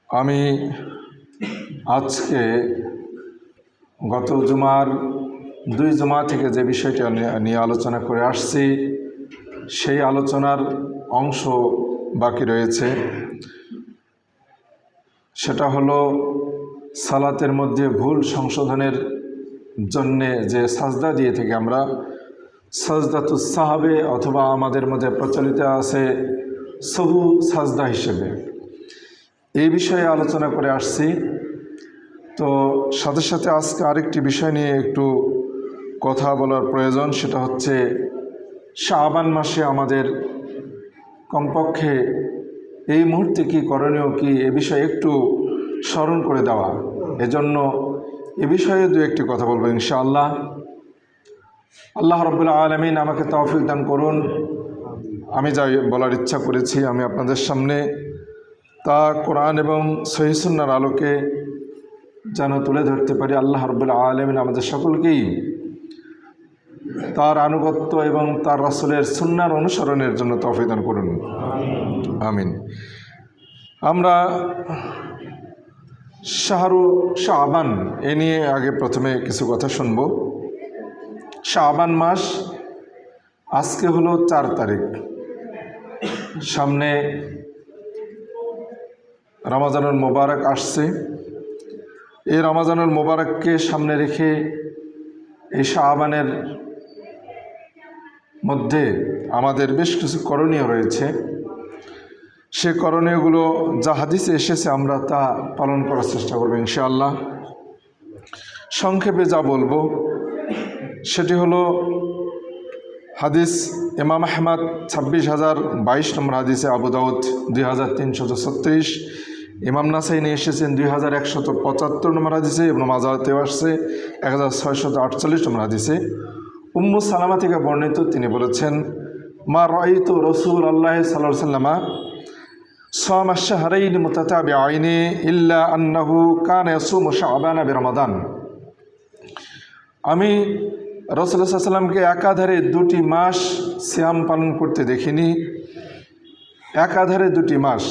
আমি আজকে গত জুমার 2 জুমা থেকে যে বিষয়টি নিয়ে আলোচনা করে আসছি সেই আলোচনার অংশ বাকি রয়েছে। সেটা হলো সালাতের মধ্যে ভুল সংশোধনের জন্যে যে সাজদা দিয়ে থেকে আমরা সাজদাতুস সাহাবে অথবা আমাদের মধ্যে প্রচলিত আছে সহু সাজদা হিসেবে এই বিষয়ে আলোচনা করে আসছি। তো সাথে সাথে আজকে আরেকটি বিষয় নিয়ে একটু কথা বলার প্রয়োজন, সেটা হচ্ছে শাবান মাসে আমাদের কমপক্ষে এই মুহূর্তে কি করণীয়, কি এ বিষয়ে একটু স্মরণ করে দেওয়া। এজন্য এ বিষয়ে দু একটি কথা বলবো ইনশাআল্লাহ। আল্লাহ রাব্বুল আলামিন আমাকে তৌফিক দান করুন। আমি যা বলার ইচ্ছা করেছি আমি আপনাদের সামনে তা কোরআন এবং সহিহ সুন্নাহর আলোকে যেন তুলে ধরতে পারি। আল্লাহ রাব্বুল আলামিন আমাদের সকলকেই তার আনুগত্য এবং তার রাসূলের সুন্নাহর অনুসরণের জন্য তৌফিক দান করুন, আমিন। আমরা শাহরু শাবান এ নিয়ে আগে প্রথমে কিছু কথা শুনব। শাবান মাস আজকে হলো 4 তারিখ, সামনে রমজানুল মোবারক আসছে। এই রমজানুল মোবারককে সামনে রেখে এই শাবানের মধ্যে আমাদের বেশ কিছু করণীয় রয়েছে। সে করণীয়গুলো যা হাদিসে এসেছে আমরা তা পালন করার চেষ্টা করব ইনশাআল্লাহ। সংক্ষেপে যা বলবো সেটি হলো হাদিস ইমাম আহমদ 26,022 নম্বর হাদিসে, আবু দাউদ 2336, ইমাম নাসাই নিয়ে এসেছেন 2175 নম্বর হাদিসে, ইবনে মাজাহতেও আসছে 1648 নম্বর হাদিসে। উম্মু সালামা থেকে বর্ণিত, তিনি বলেছেন, মা রাআইতু রাসূলুল্লাহ সাল্লাল্লাহু আলাইহি ওয়াসাল্লাম সামা শাহরাইন মুতাতাবিআইনি ইল্লা আন্নাহু কানা ইয়াসুমু শাবানা বিরমাদান। আমি রাসূলুল্লাহ সাল্লাল্লাহু আলাইহি ওয়াসাল্লামকে একাধারে 2টি মাস সিয়াম পালন করতে দেখিনি। একাধারে 2টি মাস,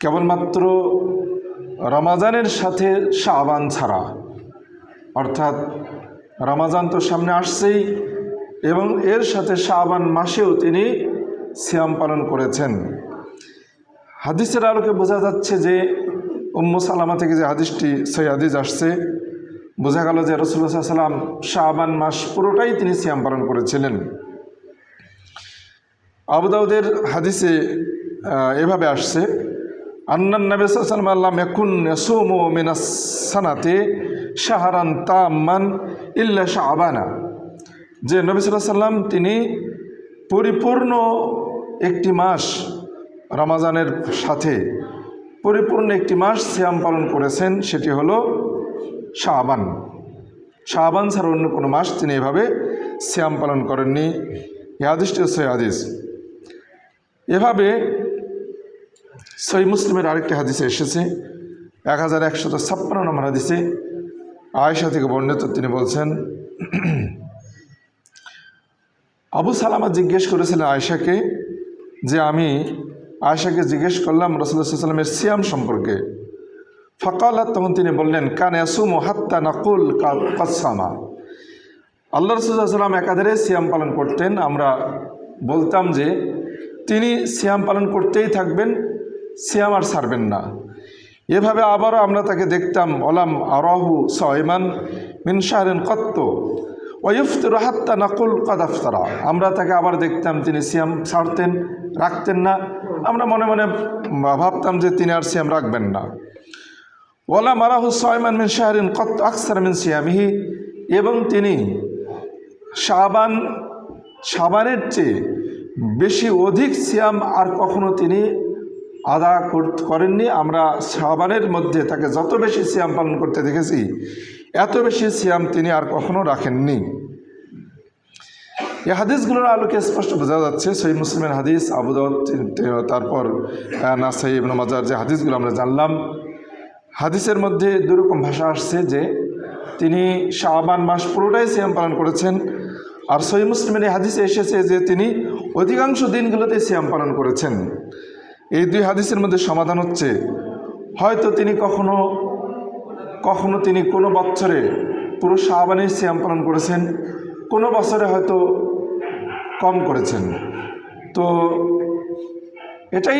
কেবলমাত্র রমাজানের সাথে শাবান ছাড়া, অর্থাৎ রমাজান তো সামনে আসছেই এবং এর সাথে শাবান মাসেও তিনি সিয়াম পালন করেছেন। হাদিসের আলোকে বোঝা যাচ্ছে যে উম্মু সালামা থেকে যে হাদিসটি সেই হাদিস আসছে, বোঝা গেল যে রাসূলুল্লাহ সাল্লাল্লাহু আলাইহি ওয়াসাল্লাম শাবান মাস পুরোটাই তিনি সিয়াম পালন করেছিলেন। আবু দাউদের হাদিসে এভাবে আসছে, আন্নান নবী সাল্লাল্লাহু আলাইহি ওয়াসাল্লাম লাম ইয়াকুন ইয়াসুমু মিনাস সানাতি শাহরান তাম্মান ইল্লা শাবানা, যে নবী সাল্লাল্লাহু আলাইহি ওয়াসাল্লাম তিনি পরিপূর্ণ একটি মাস, রমজানের সাথে পরিপূর্ণ একটি মাস সিয়াম পালন করেছেন, সেটি হলো শাবান। শাবান ছাড়া অন্য কোনো মাস তিনি এভাবে সিয়াম পালন করেননি। এই হাদিসটি সহিহ হাদিস। এভাবে সহিহ মুসলিমের আরেকটি হাদিসে এসেছে 1156 নম্বর হাদিসে, আয়েশা থেকে বর্ণিত, তিনি বলছেন, আবু সালামা জিজ্ঞেস করেছিলেন আয়েশাকে, যে আমি আয়েশাকে জিজ্ঞেস করলাম রাসূলুল্লাহ সাল্লাল্লাহু আলাইহি ওয়াসাল্লামের সিয়াম সম্পর্কে। ফাকালাত, তখন তিনি বললেন, কানা ইয়াসুমু হাত্তা নাকুল কাদ সামা। আল্লাহ রাসূল সাল্লাল্লাহু আলাইহি ওয়াসাল্লাম একাধারে সিয়াম পালন করতেন, আমরা বলতাম যে তিনি সিয়াম পালন করতেই থাকবেন, সিয়াম আর ছাড়বেন না। এভাবে আবারও আমরা তাকে দেখতাম, ওলাম আরাহু সাইমান মিন শাহরিন কত্ত ওয়াইফতিরু হাত্তা নাকুল কাদ আফতারা। আমরা তাকে আবার দেখতাম তিনি সিয়াম ছাড়তেন, রাখতেন না। আমরা মনে মনে ভাবতাম যে তিনি আর সিয়াম রাখবেন না। ওয়ালাম আরাহু সাইমান মিন শাহরিন কত্ত আকসার মিন সিয়ামিহি, এবং তিনি শাবানের চেয়ে বেশি অধিক সিয়াম আর কখনো তিনি আদা করেননি। আমরা শাবানের মধ্যে তাকে যত বেশি সিয়াম পালন করতে দেখেছি, এত বেশি সিয়াম তিনি আর কখনো রাখেননি। এই হাদিসগুলোর আলোকে স্পষ্ট বোঝা যাচ্ছে, সহিহ মুসলিমের হাদিস, আবু দাউদ, তারপর নাসাই, ইবনে মাজাহর যে হাদিসগুলো আমরা জানলাম, হাদিসের মধ্যে দুরকম ভাষা আসছে যে তিনি শাবান মাস পুরোটাই সিয়াম পালন করেছেন, আর সহিহ মুসলিমের এই হাদিসে এসেছে যে তিনি অধিকাংশ দিনগুলোতে সিয়াম পালন করেছেন। এই দুই হাদিসের মধ্যে সমাধান হচ্ছে, হয়তো তিনি কখনো কখনো তিনি কোনো বছরে পুরো শাবানের সিয়াম পালন করেছেন, কোনো বছরে হয়তো কম করেছেন। তো এটাই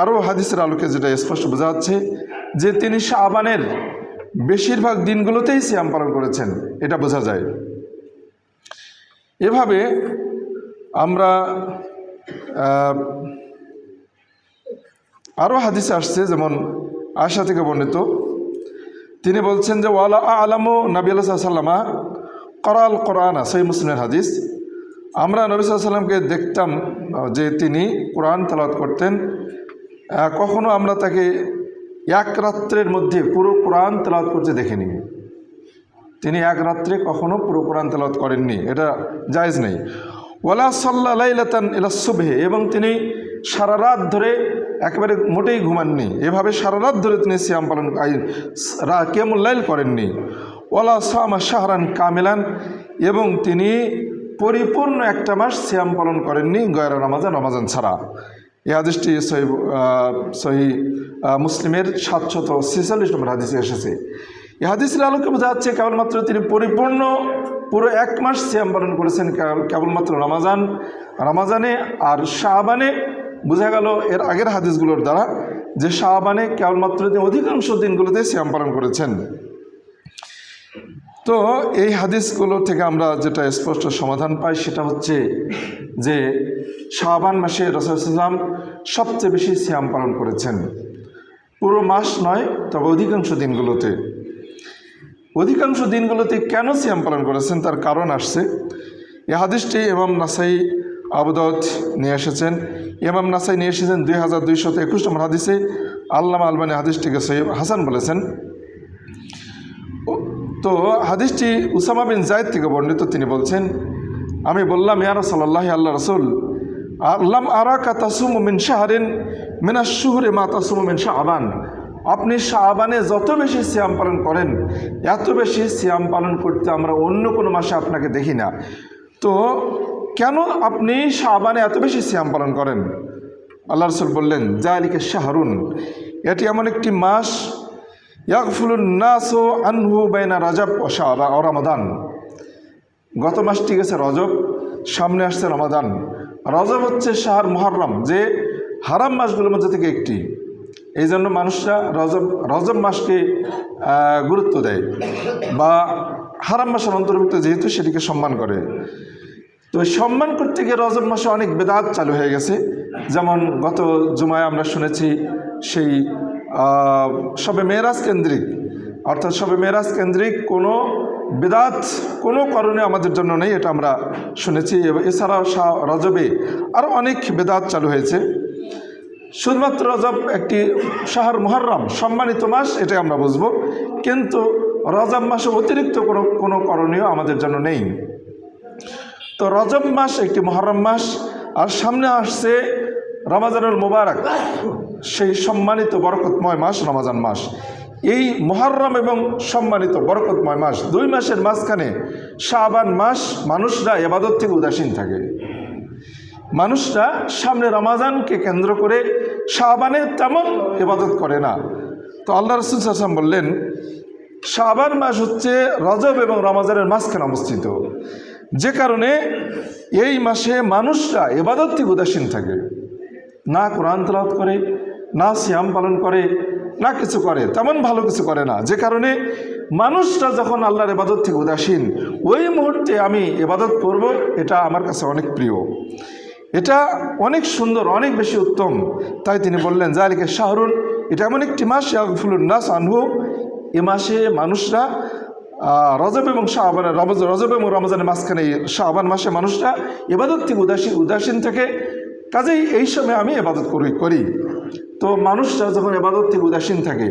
আরও হাদিসের আলোকে যেটা স্পষ্ট বোঝা যাচ্ছে যে তিনি শাবানের বেশিরভাগ দিনগুলোতেই সিয়াম পালন করেছেন, এটা বোঝা যায়। এভাবে আমরা আরও হাদিসে আসছে, যেমন আয়েশা থেকে বর্ণিত, তিনি বলছেন যে ওয়ালা আলামু নবী সাল্লামা করাল কোরআন, সহিহ মুসলিমের হাদিস, আমরা নবী সাল্লামকে দেখতাম যে তিনি কোরআন তেলাওয়াত করতেন, কখনো আমরা তাকে এক রাত্রের মধ্যে পুরো কোরআন তেলাওয়াত করতে দেখিনি। তিনি এক রাত্রে কখনো পুরো কোরআন তেলাওয়াত করেননি, এটা জায়েজ নেই। ওয়ালা সাল্লা লাইলাতান ইলা সুবহি, এবং তিনি সারা রাত ধরে একেবারে মোটেই ঘুমাননি, এভাবে সারা রাত ধরে তিনি সিয়াম পালন কিয়ামুল লাইল করেননি। ওয়ালা সামা শাহরান কামিলান, এবং তিনি পরিপূর্ণ একটা মাস সিয়াম পালন করেননি গয়রা রমাজান ছাড়া। এই হাদিসটি সহিহ মুসলিমের 746 নম্বর হাদিসে এসেছে। এই হাদিসের আলোকে বোঝা যাচ্ছে কেবলমাত্র তিনি পুরো এক মাস সিয়াম পালন করেছেন কেবলমাত্র রমাজানে, আর শাবানে বোঝা গেল এর আগের হাদিসগুলোর দ্বারা যে শাবানে কেবলমাত্র তিনি অধিকাংশ দিনগুলোতে সিয়াম পালন করেছেন। তো এই হাদিসগুলো থেকে আমরা যেটা স্পষ্ট সমাধান পাই সেটা হচ্ছে যে শাবান মাসে রাসূল সাল্লাল্লাহু আলাইহি ওয়াসাল্লাম সবচেয়ে বেশি সিয়াম পালন করেছেন, পুরো মাস নয় তবে অধিকাংশ দিনগুলোতে কেন সিয়াম পালন করেছেন তার কারণ আসছে। এই হাদিসটি ইমাম নাসাই, আবু দাউদ নিয়ে এসেছেন। ইমাম নাসাই নিয়ে এসেছেন 2221 নম্বর হাদিসে। আল্লামা আলবানী হাদিসটিকে সহিহ হাসান বলেছেন। তো হাদিসটি উসামা বিন যায়েদ থেকে বর্ণিত, তিনি বলছেন, আমি বললাম, ইয়া রাসূলুল্লাহ, আল্লাহ রাসূল, আল্লাম আরাকা তাসুমু মিন শাহরিন মিনাশ শুহরি মা তাসুমু মিন শাবান, আপনি শাবানে যত বেশি সিয়াম পালন করেন এত বেশি সিয়াম পালন করতে আমরা অন্য কোনো মাসে আপনাকে দেখি না। তো কেন আপনি শাবানে এত বেশি সিয়াম পালন করেন? আল্লাহ রাসূল বললেন, যালিকা শাহরুন, এটি এমন একটি মাস, ইয়াগফুলুন নাসু আনহু বাইনা রাজব ও শাবান ও রমাদান। গত মাসটি গেছে রজব, সামনে আসছে রমাদান। রজব হচ্ছে শাহর মুহররম, যে হারাম মাসগুলোর মধ্যে থেকে একটি। এই জন্য মানুষরা রজব মাসকে গুরুত্ব দেয়, বা হারাম মাসের অন্তর্ভুক্ত যেহেতু সেটিকে সম্মান করে। তো সম্মান করতে গিয়ে রজব মাসে অনেক বেদাত চালু হয়ে গেছে। যেমন গত জুমায় আমরা শুনেছি সেই শবে মেরাজ কেন্দ্রিক, অর্থাৎ শবে মেরাজ কেন্দ্রিক কোনো বেদাত কোনো কারণে আমাদের জন্য নেই, এটা আমরা শুনেছি। এছাড়াও রজবে আরও অনেক বেদাত চালু হয়েছে। শুধুমাত্র রজব একটি শাহর মুহররম, সম্মানিত মাস, এটাই আমরা বুঝবো, কিন্তু রজব মাসে অতিরিক্ত কোনো করণীয় আমাদের জন্য নেই। তো রজব মাস একটি মুহররম মাস, আর সামনে আসছে রমাজানুল মুবারক, সেই সম্মানিত বরকতময় মাস রমাজান মাস। এই মুহররম এবং সম্মানিত বরকতময় মাস, দুই মাসের মাঝখানে শাবান মাস মানুষরা ইবাদত থেকে উদাসীন থাকে। মানুষরা সামনে রমাজানকে কেন্দ্র করে শাবানে তেমন ইবাদত করে না। তো আল্লাহ রাসূল সাল্লাল্লাহু আলাইহি ওয়াসাল্লাম বললেন, শাবান মাস হচ্ছে রজব এবং রমাজানের মাঝখানে অবস্থিত, যে কারণে এই মাসে মানুষরা ইবাদত থেকে উদাসীন থাকে, না কোরআন তেলাওয়াত করে, না সিয়াম পালন করে, না কিছু করে, তেমন ভালো কিছু করে না। যে কারণে মানুষরা যখন আল্লাহর ইবাদত থেকে উদাসীন, ওই মুহূর্তে আমি ইবাদত করব, এটা আমার কাছে অনেক প্রিয়, এটা অনেক সুন্দর, অনেক বেশি উত্তম। তাই তিনি বললেন, যালিকা শাহরুন, এটা এমন একটি মাস, ইয়াগফুলুন নাস আনহু, এ মাসে মানুষরা রজব এবং রমজানের মাঝখানে শাবান মাসে মানুষরা ইবাদত থেকে উদাসীন থেকে, কাজেই এই সময় আমি ইবাদত করি। তো মানুষরা যখন ইবাদত থেকে উদাসীন থাকে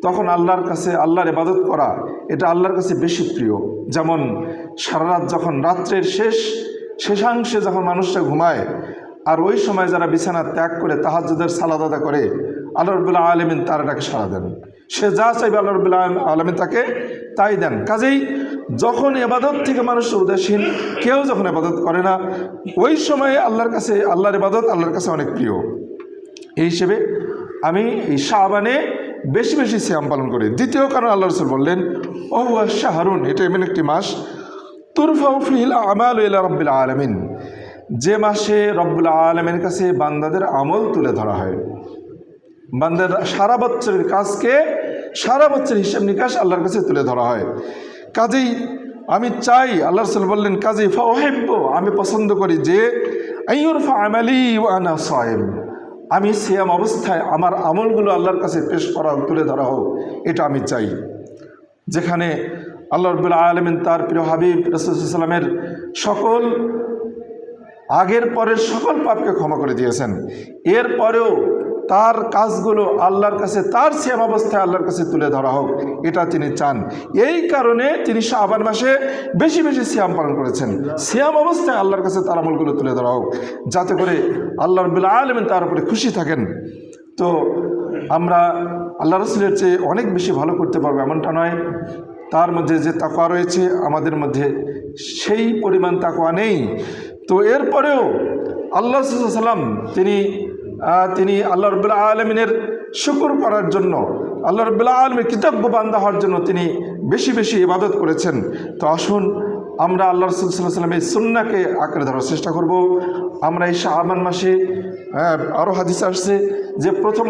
তখন আল্লাহর কাছে আল্লাহর ইবাদত করা এটা আল্লাহর কাছে বেশি প্রিয়। যেমন সারা রাত যখন রাত্রের শেষাংশে যখন মানুষরা ঘুমায়, আর ওই সময় যারা বিছানা ত্যাগ করে তাহাজ্জুদের সালাত আদা করে, আল্লাহ রাব্বুল আলামিন তার ডাকে সাড়া দেন, সে যা চাইবে আল্লাহ রাব্বুল আলামিন তাকে তাই দেন। কাজেই যখন ইবাদত থেকে মানুষ উদাসীন, কেউ যখন ইবাদত করে না, ওই সময়ে আল্লাহর ইবাদত আল্লাহর কাছে অনেক প্রিয়। এই হিসেবে আমি এই শাবানে বেশি বেশি সিয়াম পালন করি। দ্বিতীয় কারণ আল্লাহ রাসূল বললেন ওহুয়া শাহরুন, এটা এমন একটি মাস তুরফাউ ফিহিল আমালু ইলা রাব্বিল আলামিন, যে মাসে রব্বুল আলামিনের কাছে বান্দাদের আমল তুলে ধরা হয়। বান্দাদের সারা বছরের কাজকে, সারা বছরের হিসাব নিকাশ আল্লাহর কাছে তুলে ধরা হয়। কাজেই আমি চাই, আল্লাহ রাসূল বললেন কাজেই ফাউহিব্বু, আমি পছন্দ করি যে আইয়ুরফা আমালি ওয়া আনা সায়েম, আমি সিয়াম অবস্থায় আমার আমলগুলো আল্লাহর কাছে পেশ করা হোক, তুলে ধরা হোক, এটা আমি চাই। যেখানে আল্লাহ রাব্বুল আলামিন তার প্রিয় হাবিব রাসূল সাল্লাল্লাহু আলাইহি ওয়াসাল্লামের সকল আগের পরের সকল পাপকে ক্ষমা করে দিয়েছেন, এরপরেও তার কাজগুলো আল্লাহর কাছে, তার সিয়াম অবস্থায় আল্লাহর কাছে তুলে ধরা হোক, এটা তিনি চান। এই কারণে তিনি শাবান মাসে বেশি বেশি সিয়াম পালন করেছেন। সিয়াম অবস্থায় আল্লাহর কাছে তার আমলগুলো তুলে ধরা হোক, যাতে করে আল্লাহ রাব্বুল আলামিন তার উপরে খুশি থাকেন। তো আমরা আল্লাহ রাসূলের চেয়ে অনেক বেশি ভালো করতে পারবো এমনটা নয়। তার মধ্যে যে তাকওয়া রয়েছে আমাদের মধ্যে সেই পরিমাণ তাকওয়া নেই। তো এরপরেও আল্লাহ সাল্লাল্লাহু আলাইহি ওয়াসাল্লাম তিনি আল্লাহ রাব্বুল আলামিনের শুকর করার জন্য, আল্লাহ রাব্বুল আলামিনের কৃতজ্ঞ বান্দা হওয়ার জন্য তিনি বেশি বেশি ইবাদত করেছেন। তো আসুন আমরা আল্লাহ রাসূল সাল্লাল্লাহু আলাইহি ওয়াসাল্লামের সুন্নাহকে আঁকড়ে ধরার চেষ্টা করব। আমরা এই শাবান মাসে আরও হাদিস আসছে যে প্রথম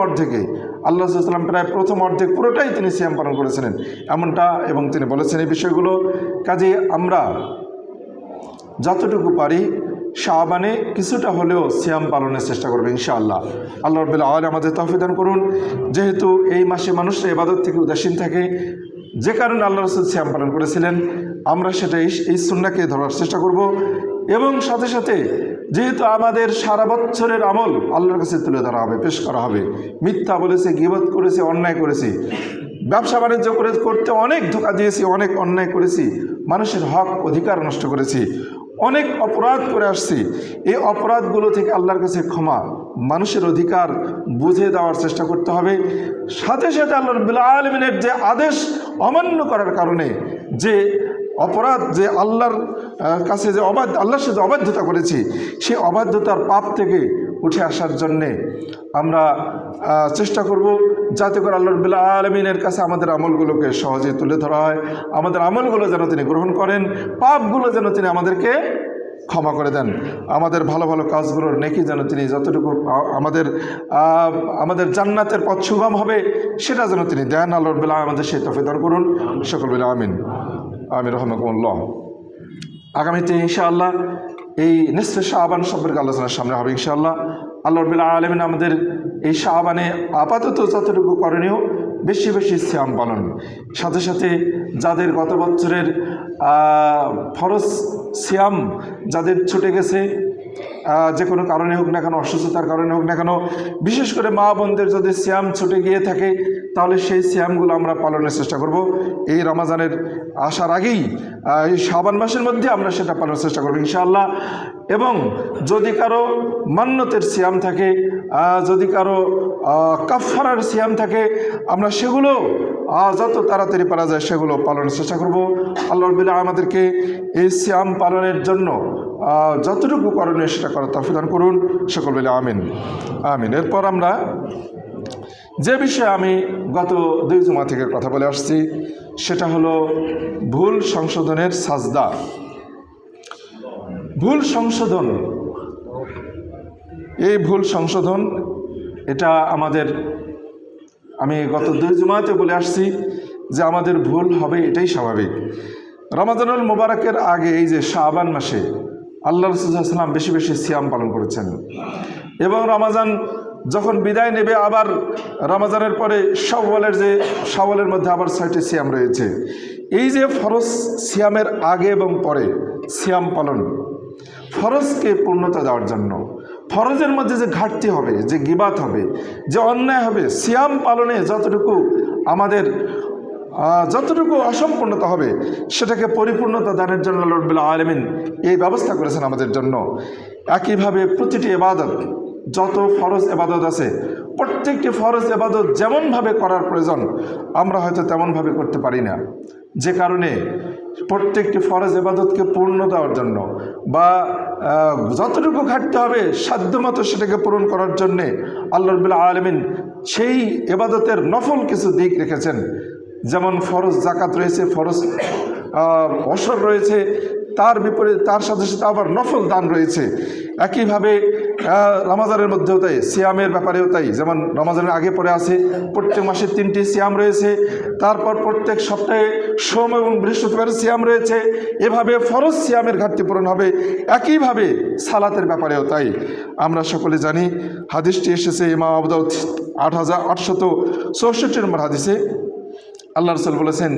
অর্ধেকে আল্লাহ সাল্লাল্লাহু আলাইহি ওয়াসাল্লাম প্রায় প্রথম অর্ধেক পুরোটাই তিনি সিয়াম পালন করেছিলেন এমনটা, এবং তিনি বলেছেন এই বিষয়গুলো। কাজে আমরা যতটুকু পারি শাবানে কিছুটা হলেও সিয়াম পালনের চেষ্টা করবে ইনশাআল্লাহ। আল্লাহ রাব্বুল আলামিন আমাদের তৌফিক দান করুন। যেহেতু এই মাসে মানুষরা ইবাদত থেকে উদাসীন থাকে, যে কারণে আল্লাহ রাসূল সিয়াম পালন করেছিলেন, আমরা সেটা এই সুন্নাহকে ধরার চেষ্টা করব। এবং সাথে সাথে যেহেতু আমাদের সারা বছরের আমল আল্লাহর কাছে তুলে ধরা হবে, পেশ করা হবে। মিথ্যা বলেছে, গীবত করেছে, অন্যায় করেছি, ব্যবসা বাণিজ্য করতে অনেক ধোঁকা দিয়েছি, অনেক অন্যায় করেছি, মানুষের হক অধিকার নষ্ট করেছি, অনেক অপরাধ করে আসছি। এই অপরাধগুলো থেকে আল্লাহর কাছে ক্ষমা, মানুষের অধিকার বুঝে দেওয়ার চেষ্টা করতে হবে। সাথে সাথে আল্লাহ রাব্বুল আলামিনের যে আদেশ অমান্য করার কারণে যে অপরাধ, যে আল্লাহর কাছে যে আল্লাহর সাথে অবাধ্যতা করেছি, সেই অবাধ্যতার পাপ থেকে উঠে আসার জন্যে আমরা চেষ্টা করব, যাতে করে আল্লাহ রাব্বুল আলামিনের কাছে আমাদের আমলগুলোকে সহজে তুলে ধরা হয়। আমাদের আমলগুলো যেন তিনি গ্রহণ করেন, পাপগুলো যেন তিনি আমাদেরকে ক্ষমা করে দেন, আমাদের ভালো ভালো কাজগুলোর নেকি যেন তিনি যতটুকু আমাদের জান্নাতের পথ সুগম হবে সেটা যেন তিনি দেন। আল্লাহ রাব্বুল আলামিন আমাদের সেই তৌফিক দান করুন। সকল বলে আমিন আমিন রাহমাকুমুল্লাহ। আগামীতে ইনশাআল্লাহ এই নিসফে শাবান সম্পর্কে আলোচনার সামনে হবে ইনশাআল্লাহ। আল্লাহ রাব্বুল আলামিন আমাদের এই শাবানে আপাতত যতটুকু করণীয় বেশি বেশি সিয়াম পালন, সাথে সাথে যাদের গত বছরের ফরজ সিয়াম যাদের ছুটে গেছে, যে কোনো কারণে হোক না কেন, অসুস্থতার কারণে হোক না কেন, বিশেষ করে মা বোনদের যদি সিয়াম ছুটে গিয়ে থাকে তাহলে সেই সিয়ামগুলো আমরা পালনের চেষ্টা করব। এই রমাজানের আসার আগেই এই শাবান মাসের মধ্যে আমরা সেটা পালনের চেষ্টা করব ইনশাআল্লাহ। এবং যদি কারো মান্নতের সিয়াম থাকে, যদি কারো কাফারার সিয়াম থাকে, আমরা সেগুলো যত তাড়াতাড়ি পারা যায় সেগুলো পালনের চেষ্টা করব। আল্লাহ রাব্বুল আলামিন আমাদেরকে এই সিয়াম পালনের জন্য যতটুকু করণীয় সেটা করার তৌফিক দান করুন। সকল বলে আমিন আমিন। এরপর আমরা যে বিষয়ে আমি গত 2 জুমা থেকে কথা বলে আসছি সেটা হলো ভুল সংশোধনের সাজদা। ভুল সংশোধন, এই ভুল সংশোধন এটা আমি গত 2 জুমাতে বলে আসছি যে আমাদের ভুল হবে, এটাই স্বাভাবিক। রমাজানুল মুবারকের আগে এই যে শাবান মাসে আল্লাহ রাসূল সাল্লাল্লাহু আলাইহি ওয়াসাল্লাম বেশি বেশি সিয়াম পালন করেছেন, এবং রমাজান যখন বিদায় নেবে, আবার রমাজানের পরে শাওয়ালের মধ্যে আবার 6টি সিয়াম রয়েছে। এই যে ফরজ সিয়ামের আগে এবং পরে সিয়াম পালন, ফরজকে পূর্ণতা দেওয়ার জন্য, ফরজের মধ্যে যে ঘাটতি হবে, যে গীবাত হবে, যে অন্যায় হবে, সিয়াম পালনে যতটুকু অসম্পূর্ণতা হবে সেটাকে পরিপূর্ণতা দানের জন্য আল্লাহ রাব্বুল আলামিন এই ব্যবস্থা করেছেন আমাদের জন্য। একইভাবে প্রতিটি ইবাদত, যত ফরজ ইবাদত আছে, প্রত্যেকটি ফরজ ইবাদত যেমনভাবে করার প্রয়োজন আমরা হয়তো তেমনভাবে করতে পারি না, যে কারণে প্রত্যেকটি ফরজ ইবাদতকে পূর্ণ দেওয়ার জন্য বা যতটুকু ঘাটতে হবে সাধ্যমতো সেটাকে পূরণ করার জন্যে আল্লাহ রাব্বুল আলামিন সেই ইবাদতের নফল কিছু দিক রেখেছেন। যেমন ফরজ জাকাত রয়েছে, ফরজ অসর রয়েছে, তার বিপরীতে তার সাথে সাথে আবার নফল দান রয়েছে। একইভাবে রমাজানের মধ্যেও তাই, সিয়ামের ব্যাপারেও তাই। যেমন রমাজানের আগে পরে আছে প্রত্যেক মাসে 3টি সিয়াম রয়েছে, তারপর প্রত্যেক সপ্তাহে সোম এবং বৃহস্পতিবার সিয়াম রয়েছে। এভাবে ফরজ সিয়ামের ঘাটতি পূরণ হবে। একইভাবে সালাতের ব্যাপারেও তাই। আমরা সকলে জানি, হাদিসটি এসেছে ইমাম আবু দাউদ 8864 নম্বর হাদিসে। আল্লাহ রাসূল বলেছেন,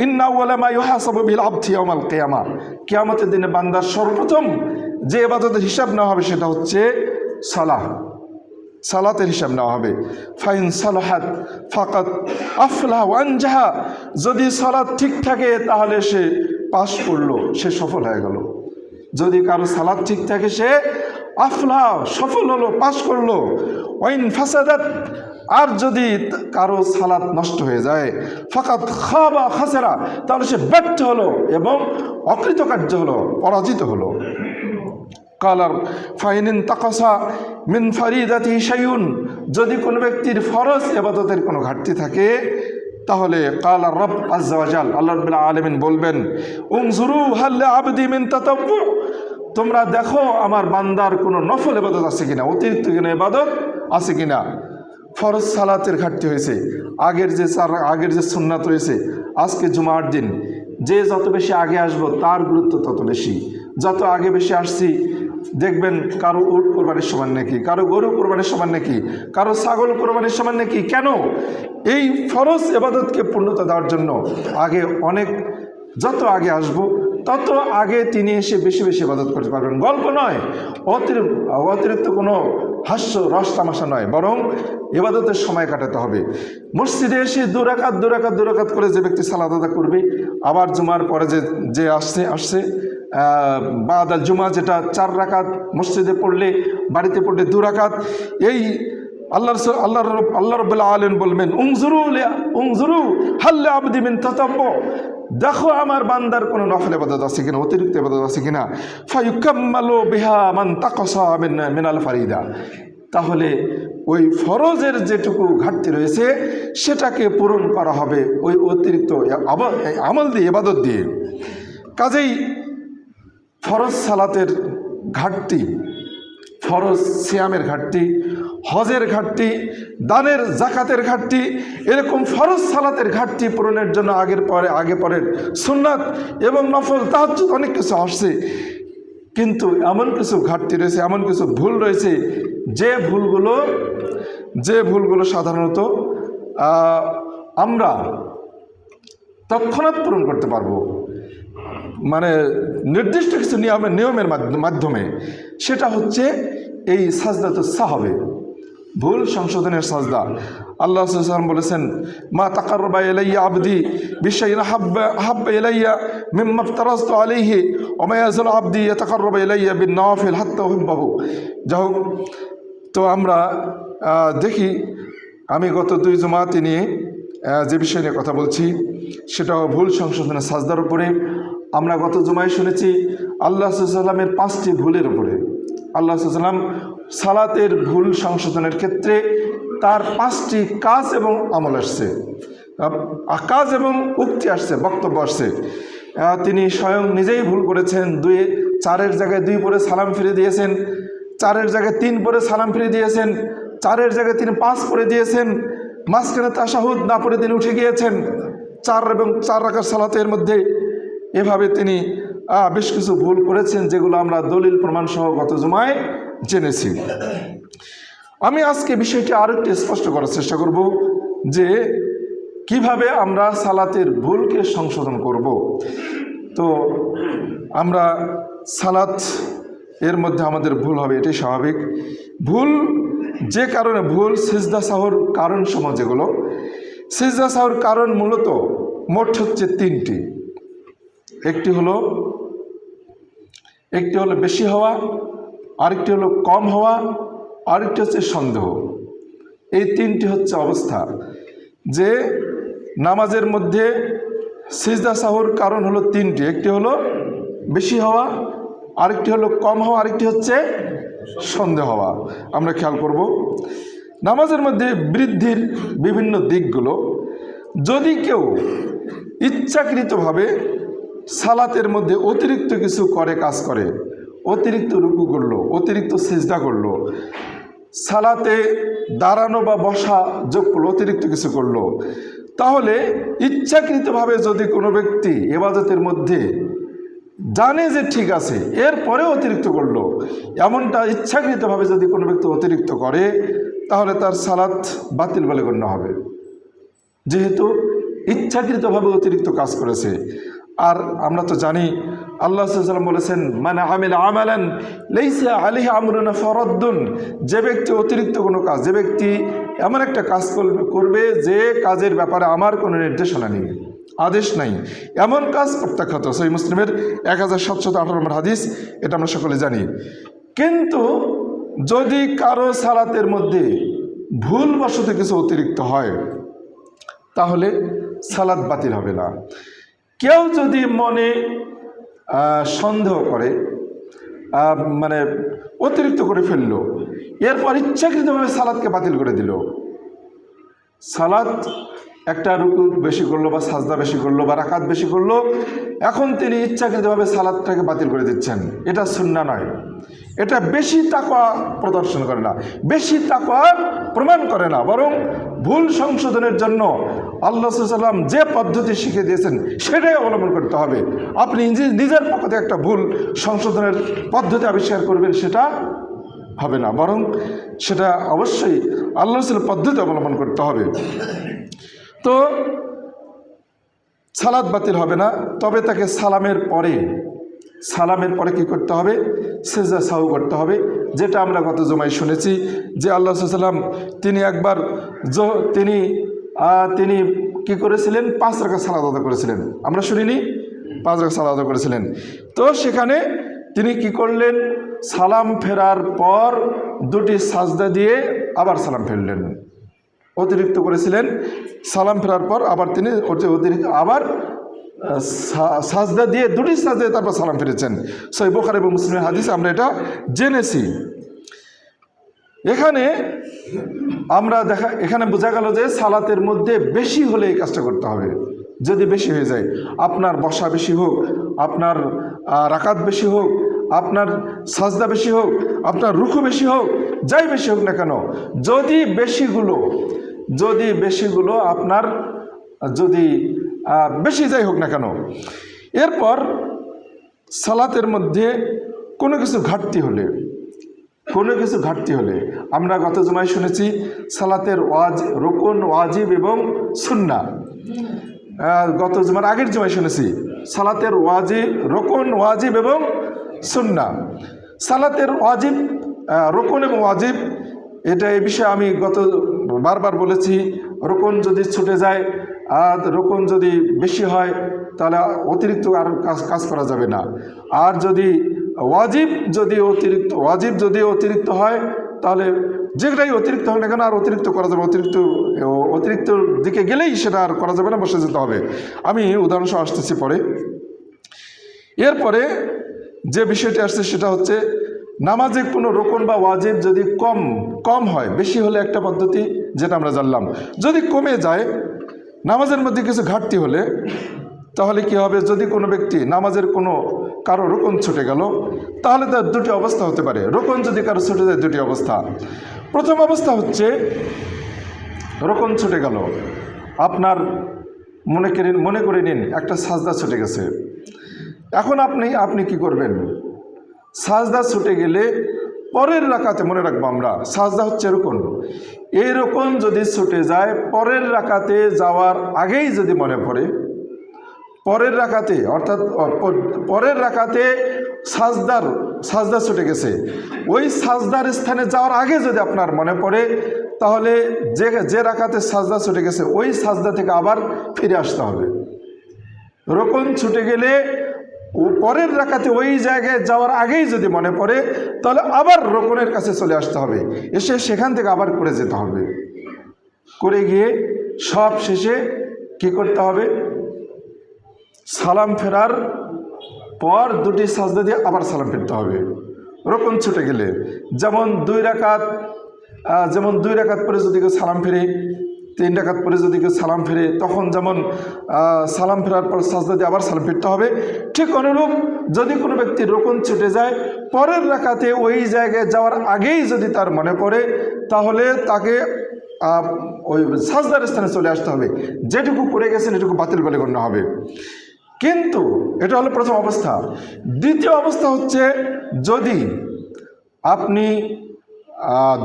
ইন্না আউয়ালা মা ইউহাসাবু বিল আবদি ইয়াওমাল কিয়ামা, কিয়ামতের দিনে বান্দার সর্বপ্রথম যে ইবাদতের হিসাব নেওয়া হবে সেটা হচ্ছে সালাতের হিসাব নেওয়া হবে। ফাইন সালাহাত ফাকাত আফলাহা ওয়া আনজাহা, যদি সালাত ঠিক থাকে তাহলে সে পাস করলো, সে সফল হয়ে গেল। যদি কারো সালাত ঠিক থাকে সে আফলাহ, সফল হলো, পাস করলো। ওয়াইন ফাসাদাত, আর যদি কারো সালাত নষ্ট হয়ে যায়, ফাকাত খাবা খাসেরা, তাহলে সে ব্যর্থ হলো এবং অকৃতকার্য হলো, পরাজিত হলো। কালার ফাইনিন তাকাসা মিন ফারিদাতি শাইউন, যদি কোনো ব্যক্তির ফরজ ইবাদতের কোনো ঘাটতি থাকে তাহলে কালা রব আযজা ওয়া জাল, আল্লাহ রাব্বুল আলামিন বলবেন, উনজুরু হাল আবদি মিন তাতাব্বু, তোমরা দেখো আমার বান্দার কোনো নফল ইবাদত আছে কিনা, অতিরিক্ত কোনো ইবাদত আছে কিনা। ফরজ সালাতের ঘাটতি হয়েছে, আগের যে সুন্নাত রয়েছে, আজকে জুমার দিন যে যত বেশি আগে আসবো তার গুরুত্ব তত বেশি। যত আগে বেশি আসছি দেখবেন কারো উট কোরবানির সমান নাকি, কারো গরু কোরবানির সমান নাকি, কারো ছাগল কোরবানির সমান নাকি। কেন? এই ফরজ ইবাদতকে পূর্ণতা দেওয়ার জন্য আগে যত আগে আসবো তত আগে তিনি এসে বেশি বেশি ইবাদত করতে পারবেন। গল্প নয়, অতিরিক্ত কোনো হাস্য রস তামাশা নয়, বরং ইবাদতের সময় কাটাতে হবে। মসজিদে এসে দু রাকাত করে যে ব্যক্তি সালাত আদা করবে, আবার জুমার পরে যে আসছে বাদাল জুমা, যেটা 4 রাকাত মসজিদে পড়লে, বাড়িতে পড়লে 2 রাকাত। এই আল্লাহ রাব্বুল আলামিন বলবেন, উনজুরু হাল আবদি মিন তাতাব্বু, দেখো আমার বান্দার কোনো নফল ইবাদত আছে কিনা, অতিরিক্ত ইবাদত আছে কিনা। ফায়ুকাম্মালু বিহা মান তাকাসা মিনাল ফারিদা, তাহলে ওই ফরজের যেটুকু ঘাটতি রয়েছে সেটাকে পূরণ করা হবে ওই অতিরিক্ত আমল দিয়ে, ইবাদত দিয়ে। কাজেই ফরজ সালাতের ঘাটতি, ফরজ সিয়ামের ঘাটতি, হজের ঘাটতি, দানের জাকাতের ঘাটতি, এরকম ফরজ সালাতের ঘাটতি পূরণের জন্য আগে পরের সুন্নাত এবং নফল তাহাজ্জুদ অনেক কিছু আসছে। কিন্তু এমন কিছু ঘাটতি রয়েছে, এমন কিছু ভুল রয়েছে, যে ভুলগুলো সাধারণত আমরা তৎক্ষণাৎ পূরণ করতে পারবো, মানে নির্দিষ্ট কিছু নিয়মের মাধ্যমে। সেটা হচ্ছে এই সাজদাতুস সাহবে, ভুল সংশোধনের সাজদা। আল্লাহ রাসূল সাল্লাল্লাহু আলাইহি ওয়াসাল্লাম বলেছেন, মা তাকাররাবা ইলাইয়া আবদি বিশাইইন আহাব্বা ইলাইয়া মিম্মা ইফতারাজতু আলাইহি ওয়া মা ইয়াজালু আবদি ইয়াতাকাররাবু ইলাইয়া বিন নওয়াফিল হাত্তা উহিব্বাহু। যাই হোক, তো আমরা দেখি, আমি গত 2 জুমাতে নিয়ে যে বিষয় নিয়ে কথা বলছি সেটা ভুল সংশোধনের সাজদার উপরে। আমরা গত জুমায় শুনেছি আল্লাহ রাসূল সাল্লাল্লাহু আলাইহি ওয়াসাল্লামের 5টি ভুলের উপরে। আল্লাহ রাসূল সাল্লাল্লাহু আলাইহি ওয়াসাল্লাম সালাতের ভুল সংশোধনের ক্ষেত্রে তার 5টি কাজ এবং আমল আসছে, কাজ এবং উক্তি আসছে, বক্তব্য আসছে। তিনি স্বয়ং নিজেই ভুল করেছেন। 4-এর জায়গায় 2 পরে সালাম ফিরে দিয়েছেন, 4-এর জায়গায় 3 পরে সালাম ফিরে দিয়েছেন, 4-এর জায়গায় তিনি 5 পরে দিয়েছেন, মাঝখানে তাশাহুদ না পড়ে তিনি উঠে গিয়েছেন 4 এবং 4 রাকাত সালাতের মধ্যে। এভাবে তিনি বেশ কিছু ভুল করেছেন, যেগুলো আমরা দলিল প্রমাণ সহ গত জুমায় জেনেছি। আমি আজকে বিষয়টি আরো একটু স্পষ্ট করার চেষ্টা করব যে কিভাবে আমরা সালাতের ভুলকে সংশোধন করব। তো আমরা সালাত এর মধ্যে আমাদের ভুল হবে, এটাই স্বাভাবিক। ভুল যে কারণে ভুল, সিজদা সাহুর কারণ সমূহ যেগুলো, সিজদা সাহুর কারণ মূলত মোট হচ্ছে 3টি। একটি হলো বেশি হওয়া, আরেকটি হলো কম হওয়া, আরেকটি হচ্ছে সন্দেহ। এই 3টি হচ্ছে অবস্থা যে নামাজের মধ্যে সিজদা সাহুর কারণ হলো 3টি। একটি হলো বেশি হওয়া, আরেকটি হলো কম হওয়া, আরেকটি হচ্ছে সন্দেহ হওয়া। আমরা খেয়াল করব নামাজের মধ্যে বৃদ্ধির বিভিন্ন দিকগুলো। যদি কেউ ইচ্ছাকৃতভাবে সালাতের মধ্যে অতিরিক্ত কিছু কাজ করে, অতিরিক্ত রুকু করলো, অতিরিক্ত সিজদা করলো, সালাতে দাঁড়ানো বা বসা যোগ করলো, অতিরিক্ত কিছু করলো, তাহলে ইচ্ছাকৃতভাবে যদি কোনো ব্যক্তি ইবাদতের মধ্যে জানে যে ঠিক আছে এরপরে অতিরিক্ত করলো, এমনটা ইচ্ছাকৃতভাবে যদি কোনো ব্যক্তি অতিরিক্ত করে, তাহলে তার সালাত বাতিল বলে গণ্য হবে, যেহেতু ইচ্ছাকৃতভাবে অতিরিক্ত কাজ করেছে। আর আমরা তো জানি আল্লাহ সাল্লাল্লাহু আলাইহি ওয়াসাল্লাম বলেছেন, মানে আমিলা আমালান লাইসা আলাইহি আমরুনা ফারাদ্দুন, যে ব্যক্তি অতিরিক্ত কোনো কাজ, যে ব্যক্তি এমন একটা কাজ করবে যে কাজের ব্যাপারে আমার কোনো নির্দেশনা নেই, আদেশ নাই, এমন কাজ প্রত্যাখ্যাত। সহিহ মুসলিমের 1718 নম্বর হাদিস, এটা আমরা সকলে জানি। কিন্তু যদি কারো সালাতের মধ্যে ভুলবশত কিছু অতিরিক্ত হয়, তাহলে সালাত বাতিল হবে না। কেউ যদি মনে সন্দেহ করে, মানে অতিরিক্ত করে ফেললো, এরপর ইচ্ছাকৃতভাবে সালাতকে বাতিল করে দিল, সালাত একটা রুকু বেশি করলো বা সাজদা বেশি করলো বা রাকাত বেশি করলো, এখন তিনি ইচ্ছাকৃতভাবে সালাতটাকে বাতিল করে দিচ্ছেন, এটা সুন্নাহ নয়। এটা বেশি তাকওয়া প্রদর্শন করে না, বেশি তাকওয়া প্রমাণ করে না, বরং ভুল সংশোধনের জন্য আল্লাহ সাল্লাল্লাহু আলাইহি ওয়াসাল্লাম যে পদ্ধতি শিখিয়ে দিয়েছেন সেটাই অবলম্বন করতে হবে। আপনি নিজের পক্ষ থেকে একটা ভুল সংশোধনের পদ্ধতি আবিষ্কার করবেন, সেটা হবে না, বরং সেটা অবশ্যই আল্লাহ রাসূলের পদ্ধতি অবলম্বন করতে হবে। তো সালাত বাতিল হবে না, তবে তাকে সালামের পরে কি করতে হবে? সেজদা সাহু করতে হবে, যেটা আমরা গত জুমায় শুনেছি যে আল্লাহ সাল্লাল্লাহু আলাইহি ওয়াসাল্লাম তিনি একবার তিনি কি করেছিলেন? 5 রাকাত সালাত আদায় করেছিলেন। আমরা শুনিনি? 5 রাকাত সালাত আদায় করেছিলেন। তো সেখানে তিনি কি করলেন? সালাম ফেরার পর 2টি সাজদা দিয়ে আবার সালাম ফেরলেন। অতিরিক্ত করেছিলেন, সালাম ফেরার পর আবার তিনি অতিরিক্ত আবার সাজদা দিয়ে 2টি সাজদা দিয়ে তারপর সালাম ফিরেছেন। সহিহ বুখারী এবং মুসলিমের হাদিস আমরা এটা জেনেছি। এখানে বোঝা গেল যে সালাতের মধ্যে বেশি হলে এই কাজটা করতে হবে। যদি বেশি হয়ে যায়, আপনার বসা বেশি হোক, আপনার রাকাত বেশি হোক, আপনার সাজদা বেশি হোক, আপনার রুকু বেশি হোক, যাই বেশি হোক না কেন, যদি বেশিগুলো আপনার যদি বেশি যাই হোক না কেন, এরপর সালাতের মধ্যে কোনো কিছু ঘাটতি হলে আমরা গত জুমায় শুনেছি সালাতের রুকুন, ওয়াজিব এবং সুন্নাহ। গত জুমার আগের জুমায় শুনেছি সালাতের রুকুন, ওয়াজিব এবং সুন্নাহ। সালাতের রুকুন এবং ওয়াজিব, এই বিষয়ে আমি বারবার বলেছি। রুকুন যদি ছুটে যায় আর রুকুন যদি বেশি হয়, তাহলে অতিরিক্ত আর কাজ করা যাবে না। আর যদি ওয়াজিব যদি অতিরিক্ত হয়, তাহলে যেটাই অতিরিক্ত হোক না কেন আর অতিরিক্ত করা যাবে, অতিরিক্ত দিকে গেলেই সেটা আর করা যাবে না, বসে যেতে হবে। আমি উদাহরণসহ আসতেছি পরে। এরপরে যে বিষয়টি আসছে সেটা হচ্ছে নামাজে কোনো রুকুন বা ওয়াজিব যদি কম হয়, বেশি হলে একটা পদ্ধতি যেটা আমরা জানলাম, যদি কমে যায় নামাজের মধ্যে কিছু ঘাটতি হলে, তাহলে কি হবে? যদি কোনো ব্যক্তি নামাজের কারো রুকুন ছুটে গেল, তাহলে তার 2টি অবস্থা হতে পারে। রুকুন যদি কারো ছুটে যায়, 2টি অবস্থা। প্রথম অবস্থা হচ্ছে রুকুন ছুটে গেল, আপনার মনে করে নিন একটা সাজদা ছুটে গেছে। এখন আপনি কি করবেন? সাজদা ছুটে গেলে পরের রাকাতে, মনে রাখবো আমরা সাজদা হচ্ছে রুকুন, এই রুকুন যদি ছুটে যায়, পরের রাকাতে যাওয়ার আগেই যদি মনে পড়ে, পরের রাকাতে সাজদা ছুটে গেছে, ওই সাজদার স্থানে যাওয়ার আগে যদি আপনার মনে পড়ে, তাহলে যে রাকাতে সাজদা ছুটে গেছে ওই সাজদা থেকে আবার ফিরে আসতে হবে। রুকুন ছুটে গেলে পরের রাকাতে ওই জায়গায় যাওয়ার আগেই যদি মনে পড়ে, তাহলে আবার রুকুনের কাছে চলে আসতে হবে, এসে সেখান থেকে আবার করে যেতে হবে। করে গিয়ে সব শেষে কি করতে হবে? সালাম ফেরার পর দুটি সাজদা দিয়ে আবার সালাম ফিরতে হবে। রুকুন ছুটে গেলে যেমন দুই রাকাত পরে যদি কেউ সালাম ফিরে, 3 রাকাত পরে যদি কেউ সালাম ফিরে, তখন যেমন সালাম ফেরার পর সাজদা দিয়ে আবার সালাম ফিরতে হবে। ঠিক অনুরূপ যদি কোনো ব্যক্তির রুকুন ছুটে যায়, পরের রাকাতে ওই জায়গায় যাওয়ার আগেই যদি তার মনে পড়ে, তাহলে তাকে ওই সাজদার স্থানে চলে আসতে হবে। যেটুকু করে গেছেন এটুকু বাতিল বলে গণ্য হবে। কিন্তু এটা হলো প্রথম অবস্থা। দ্বিতীয় অবস্থা হচ্ছে যদি আপনি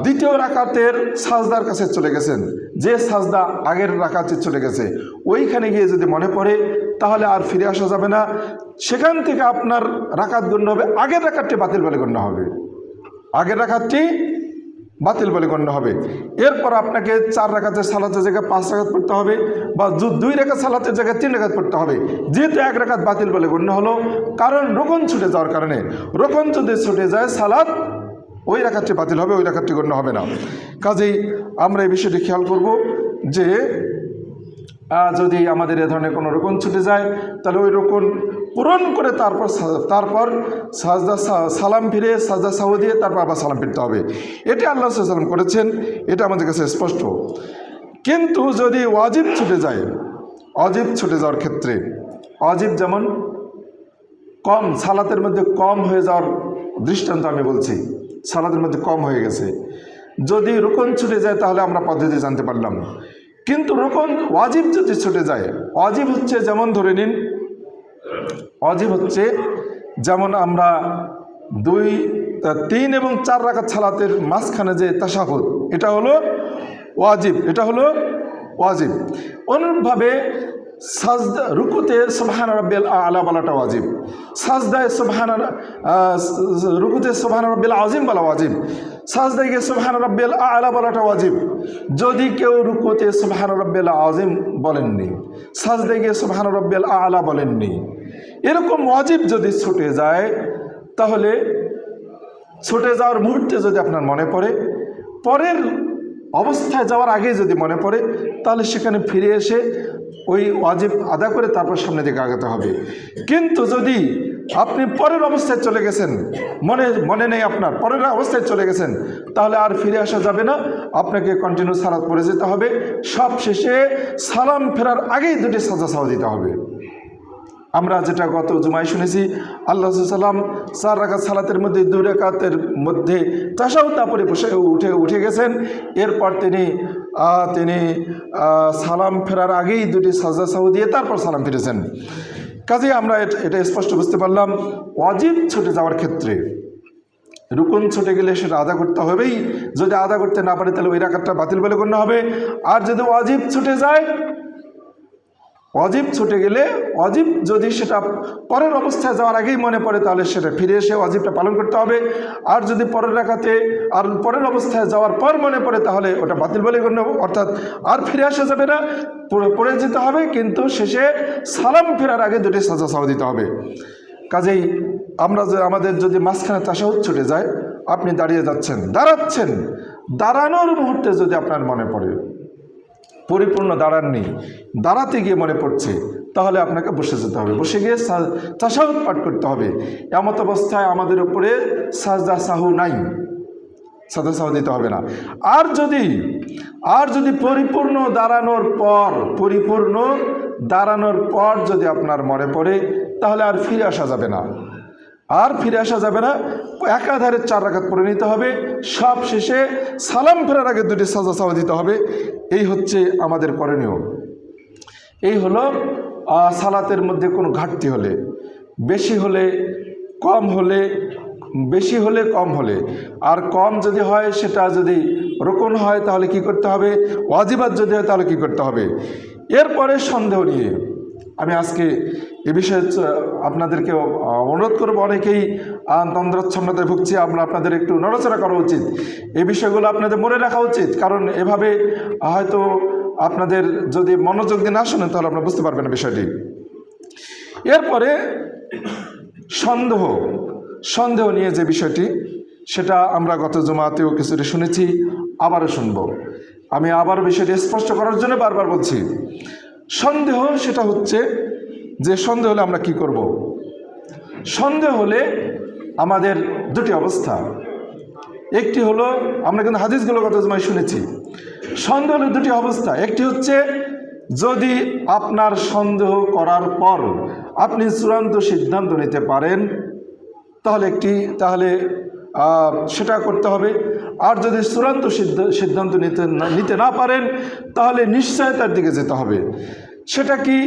দ্বিতীয় রাকাতের সাজদার কাছে চলে গেছেন, যে সাজদা আগের রাকাতে চলে গেছে, ওইখানে গিয়ে যদি মনে পড়ে, তাহলে আর ফিরে আসা যাবে না। সেখান থেকে আপনার রাকাত গণ্য হবে, আগের রাকাতটি বাতিল বলে গণ্য হবে, আগের রাকাতটি বাতিল বলে গণ্য হবে। এরপর আপনাকে 4 রাকাতের সালাতের জায়গায় 5 রাকাত পড়তে হবে, বা 2 রাকাত সালাতের জায়গায় 3 রাকাত পড়তে হবে, যেহেতু 1 রাকাত বাতিল বলে গণ্য হলো। কারণ রুকুন ছুটে যাওয়ার কারণে, রুকুন যদি ছুটে যায় সালাত ওই রাকাতটি বাতিল হবে, ওই রাকাতটি গণ্য হবে না। কাজেই আমরা এই বিষয়টি খেয়াল করব যে যদি আমাদের এ ধরনের কোনো রুকুন ছুটে যায়, তাহলে ওই রুকুন পূরণ করে তারপর সাজদা সালাম ফিরে সাজদা সাহু দিয়ে তারপর আবার সালাম ফিরতে হবে। এটি আল্লাহ সাল্লাল্লাহু আলাইহি ওয়াসাল্লাম করেছেন, এটা আমাদের কাছে স্পষ্ট। কিন্তু যদি ওয়াজিব ছুটে যায়, ওয়াজিব ছুটে যাওয়ার ক্ষেত্রে, ওয়াজিব যেমন কম, সালাতের মধ্যে কম হয়ে যাওয়ার দৃষ্টান্ত আমি বলছি, সালাতের মধ্যে কম হয়ে গেছে, যদি রুকুন ছুটে যায় তাহলে আমরা পদ্ধতি জানতে পারলাম। কিন্তু রুকুন ওয়াজিব যদি ছুটে যায়, ওয়াজিব হচ্ছে যেমন ধরে নিন, ওয়াজিব হচ্ছে যেমন আমরা 2, 3 এবং 4 রাকাত সালাতের মাঝখানে যে তাশাহুদ, এটা হলো ওয়াজিব, এটা হলো ওয়াজিব। অনুরূপভাবে সাজদা রুকুতে সুবহান রাব্বিয়াল আ'লা বলাটা ওয়াজিব, সাজদায় রুকুতে সুবহান রাব্বিয়াল আযীম বলা ওয়াজিব, সাজদায় গিয়ে সুবহান রাব্বিয়াল আ'লা বলাটা ওয়াজিব। যদি কেউ রুকুতে সুবহান রাব্বিয়াল আযীম বলেননি, সাজদায় গিয়ে সুবহান রাব্বিয়াল আ'লা বলেননি, এরকম ওয়াজিব যদি ছুটে যায়, তাহলে ছুটে যাওয়ার মুহূর্তে যদি আপনার মনে পড়ে, পরের অবস্থায় যাওয়ার আগে যদি মনে পড়ে, তাহলে সেখানে ফিরে এসে ওই ওয়াজিব আদা করে তারপর সামনে দিকে আগাতে হবে। কিন্তু যদি আপনি পরের অবস্থায় চলে গেছেন, মনে নেই আপনার, পরের অবস্থায় চলে গেছেন, তাহলে আর ফিরে আসা যাবে না, আপনাকে কন্টিনিউ সালাত পড়ে যেতে হবে। সব শেষে সালাম ফেরার আগেই 2টি সাজদা সাহু দিতে হবে। আমরা যেটা গত জুমায় শুনেছি, আল্লাহ সাল্লাম 4 রাকাত সালাতের মধ্যে 2 রাকাতের মধ্যে তাশাহুদ না পড়ে উঠে গেছেন। এরপর তিনি সালাম ফেরার আগেই 2টি সাজদা সাহু দিয়ে তারপর সালাম ফিরেছেন। কাজেই আমরা এটা স্পষ্ট বুঝতে পারলাম, ওয়াজিব ছুটে যাওয়ার ক্ষেত্রে রুকুন ছুটে গেলে সেটা আদা করতে হবেই। যদি আদা করতে না পারে তাহলে ওই রাকাতটা বাতিল বলে গণ্য হবে। আর যদি ওয়াজিব ছুটে যায়, ওয়াজিব ছুটে গেলে, ওয়াজিব যদি সেটা পরের অবস্থায় যাওয়ার আগেই মনে পড়ে, তাহলে সেটা ফিরে এসে ওয়াজিবটা পালন করতে হবে। আর যদি পরের রাকাতে আর পরের অবস্থায় যাওয়ার পর মনে পড়ে, তাহলে ওটা বাতিল বলে গণ্য, অর্থাৎ আর ফিরে আসা যাবে না, পড়ে যেতে হবে। কিন্তু শেষে সালাম ফেরার আগে 2টি সাজদা সাহু দিতে হবে। কাজেই আমাদের যদি মাঝখানে তাশাহুদ ছুটে যায়, আপনি দাঁড়িয়ে যাচ্ছেন, দাঁড়ানোর মুহূর্তে যদি আপনার মনে পড়ে, পরিপূর্ণ দাঁড়াননি, দাঁড়াতে গিয়ে মনে পড়ছে, তাহলে আপনাকে বসে যেতে হবে, বসে গিয়ে তাশাহুদ পাঠ করতে হবে। এমত অবস্থায় আমাদের উপরে সাজদা সাহু নাই, সাজদা সাহু দিতে হবে না। আর যদি পরিপূর্ণ দাঁড়ানোর পর যদি আপনার মনে পড়ে, তাহলে আর ফিরে আসা যাবে না, একাধারে 4 রাকাত পড়ে নিতে হবে। সব শেষে সালাম ফেরার আগে 2টি সাজদা সাহু দিতে হবে। এই হচ্ছে আমাদের করণীয়। এই হলো সালাতের মধ্যে কোনো ঘাটতি হলে, বেশি হলে কম হলে, আর কম যদি হয়, সেটা যদি রুকুন হয় তাহলে কি করতে হবে, ওয়াজিবাত যদি হয় তাহলে কি করতে হবে। এরপরে সন্দেহ নিয়ে আমি আজকে এ বিষয়ে আপনাদেরকে অনুরোধ করব, অনেকেই তন্দ্রাচ্ছন্নতায় ভুগছি, আপনাদের একটু নড়াচড়া করা উচিত, এই বিষয়গুলো আপনাদের মনে রাখা উচিত। কারণ এভাবে হয়তো আপনাদের যদি মনোযোগ দিয়ে না শোনেন, তাহলে আপনারা বুঝতে পারবেন না বিষয়টি। এরপরে সন্দেহ নিয়ে যে বিষয়টি, সেটা আমরা গত জুমাতেও কিছুটা শুনেছি, আবারও শুনব। আমি আবারও বিষয়টি স্পষ্ট করার জন্য বারবার বলছি, সন্দেহ সেটা হচ্ছে যে সন্দেহ হলে আমরা কি করব। সন্দেহ হলে আমাদের দুটি অবস্থা। একটি হলো, আমরা কিন্তু হাদিসগুলো গত জমায় শুনেছি, সন্দেহ হলে দুটি অবস্থা। একটি হচ্ছে যদি আপনার সন্দেহ করার পর আপনি চূড়ান্ত সিদ্ধান্ত নিতে পারেন তাহলে সেটা করতে হবে। আর যদি চূড়ান্ত সিদ্ধান্ত নিতে না পারেন তাহলে নিশ্চয়তার দিকে যেতে হবে। সেটা কি?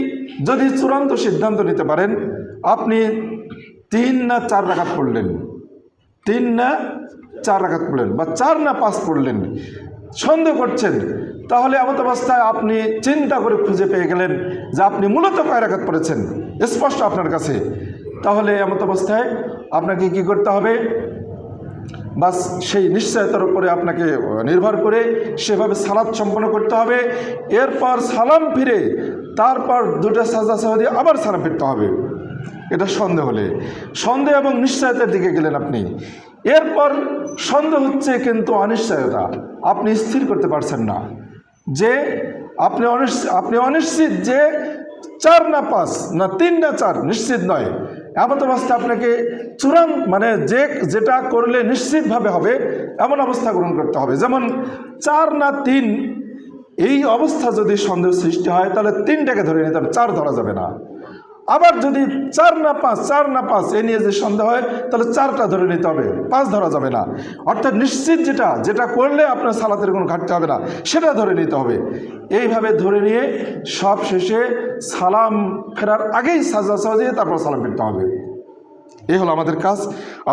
যদি চূড়ান্ত সিদ্ধান্ত নিতে পারেন, আপনি 3 না 4 রাকাত পড়লেন, 3 না 4 রাকাত পড়লেন বা 4 না 5 পড়লেন, সন্দেহ করছেন, তাহলে এমত অবস্থায় আপনি চিন্তা করে খুঁজে পেয়ে গেলেন যে আপনি মূলত কয় রাকাত পড়েছেন স্পষ্ট আপনার কাছে। তাহলে এমত অবস্থায় আপনাকে কি করতে হবে? বাস সেই নিশ্চয়তার উপরে আপনাকে নির্ভর করে সেভাবে সালাত সম্পন্ন করতে হবে। এরপর সালাম ফিরে তারপর 2টা সাজদা সাহু দিয়ে আবার সালাম ফিরতে হবে। এটা সন্দেহ হলে, সন্দেহ এবং নিশ্চয়তার দিকে গেলেন আপনি। এরপর সন্দেহ হচ্ছে কিন্তু অনিশ্চয়তা, আপনি স্থির করতে পারছেন না যে আপনি অনিশ্চিত যে 4 না 5 না 3 না 4 নিশ্চিত নয়। এমন অবস্থা আপনাকে যেটা করলে নিশ্চিতভাবে হবে এমন অবস্থা গ্রহণ করতে হবে। যেমন 4 না 3 এই অবস্থা যদি সন্দেহ সৃষ্টি হয় তাহলে 3টাকে ধরে নিতে হবে, 4 ধরা যাবে না। আবার যদি 4 না 5 এ নিয়ে যে সন্দেহ হয় তাহলে 4টা ধরে নিতে হবে, 5 ধরা যাবে না। অর্থাৎ নিশ্চিত যেটা করলে আপনার সালাতের কোনো ঘাটতি হবে না সেটা ধরে নিতে হবে। এইভাবে ধরে নিয়ে সব শেষে সালাম ফেরার আগেই সাজদা সাহু দিয়ে তারপর সালাম ফিরতে হবে। এই হলো আমাদের কাজ।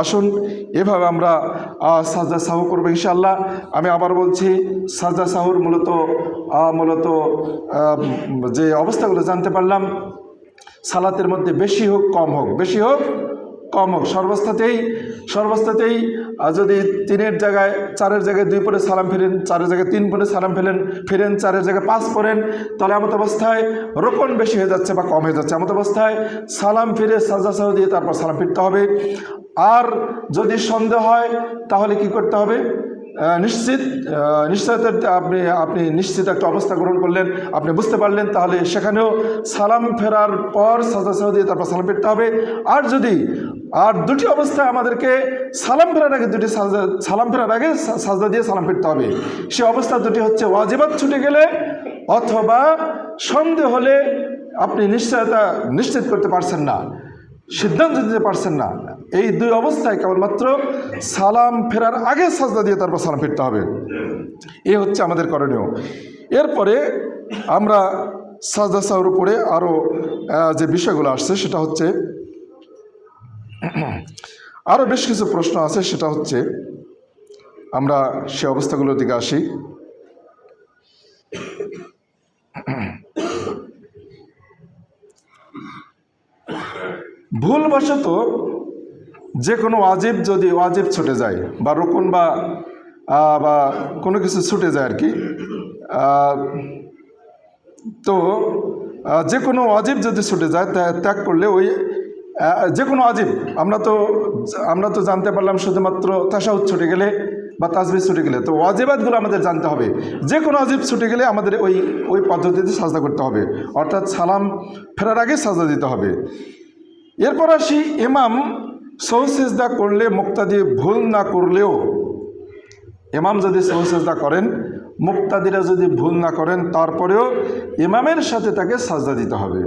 আসুন এভাবে আমরা সাজদা সাহু করবো ইনশাআল্লাহ। আমি আবার বলছি, সাজদা সাহুর মূলত যে অবস্থাগুলো জানতে পারলাম, সালাতের মধ্যে বেশি হোক কম হোক, বেশি হোক কম হোক, সর্বস্থাতেই যদি 3-এর জায়গায় 4-এর জায়গায় 2 পরে সালাম ফেরেন, 4-এর জায়গায় 3 পরে সালাম ফেরেন, 4-এর জায়গায় 5 পড়েন, তাহলে এমত অবস্থায় রোকন বেশি হয়ে যাচ্ছে বা কম হয়ে যাচ্ছে। এমত অবস্থায় সালাম ফিরে সাজদা সাহু দিয়ে তারপর সালাম ফিরতে হবে। আর যদি সন্দেহ হয় তাহলে কি করতে হবে? নিশ্চয়তা আপনি নিশ্চিত একটা অবস্থা গ্রহণ করলেন, আপনি বুঝতে পারলেন, তাহলে সেখানেও সালাম ফেরার পর সাজদা সাহু দিয়ে তারপর সালাম ফিরতে হবে। আর দুটি অবস্থায় আমাদেরকে সালাম ফেরার আগে সাজদা দিয়ে সালাম ফিরতে হবে। সে অবস্থা দুটি হচ্ছে, ওয়াজিবাত ছুটে গেলে অথবা সন্দেহ হলে আপনি নিশ্চিত করতে পারছেন না, সিদ্ধান্ত দিতে পারছেন না। এই 2 অবস্থায় কেবলমাত্র সালাম ফেরার আগে সাজদা দিয়ে তারপর সালাম ফিরতে হবে। এই হচ্ছে আমাদের করণীয়। এরপরে আমরা সাজদা সাহুর উপরে আরও যে বিষয়গুলো আসছে সেটা হচ্ছে, আরও বেশ কিছু প্রশ্ন আছে, সেটা হচ্ছে আমরা সে অবস্থাগুলোর দিকে আসি। ভুলবশত যে কোনো ওয়াজিব ছুটে যায় বা রুকুন বা কোনো কিছু ছুটে যায় আর কি, তো যে কোনো ওয়াজিব যদি ছুটে যায় ত্যাগ করলে যে কোনো ওয়াজিব আমরা তো জানতে পারলাম শুধুমাত্র তাশাহুদ ছুটে গেলে বা তাসবিহ ছুটে গেলে। তো ওয়াজিবাতগুলো আমাদের জানতে হবে। যে কোনো ওয়াজিব ছুটে গেলে আমাদের ওই পদ্ধতিতে সাজদা করতে হবে, অর্থাৎ সালাম ফেরার আগে সাজদা দিতে হবে। এরপর আসি, ইমাম সহু সিজদা করলে মুক্তাদি ভুল না করলেও, ইমাম যদি সহু সিজদা করেন, মুক্তাদিরা যদি ভুল না করেন, তারপরেও ইমামের সাথে তাকে সাজদা দিতে হবে।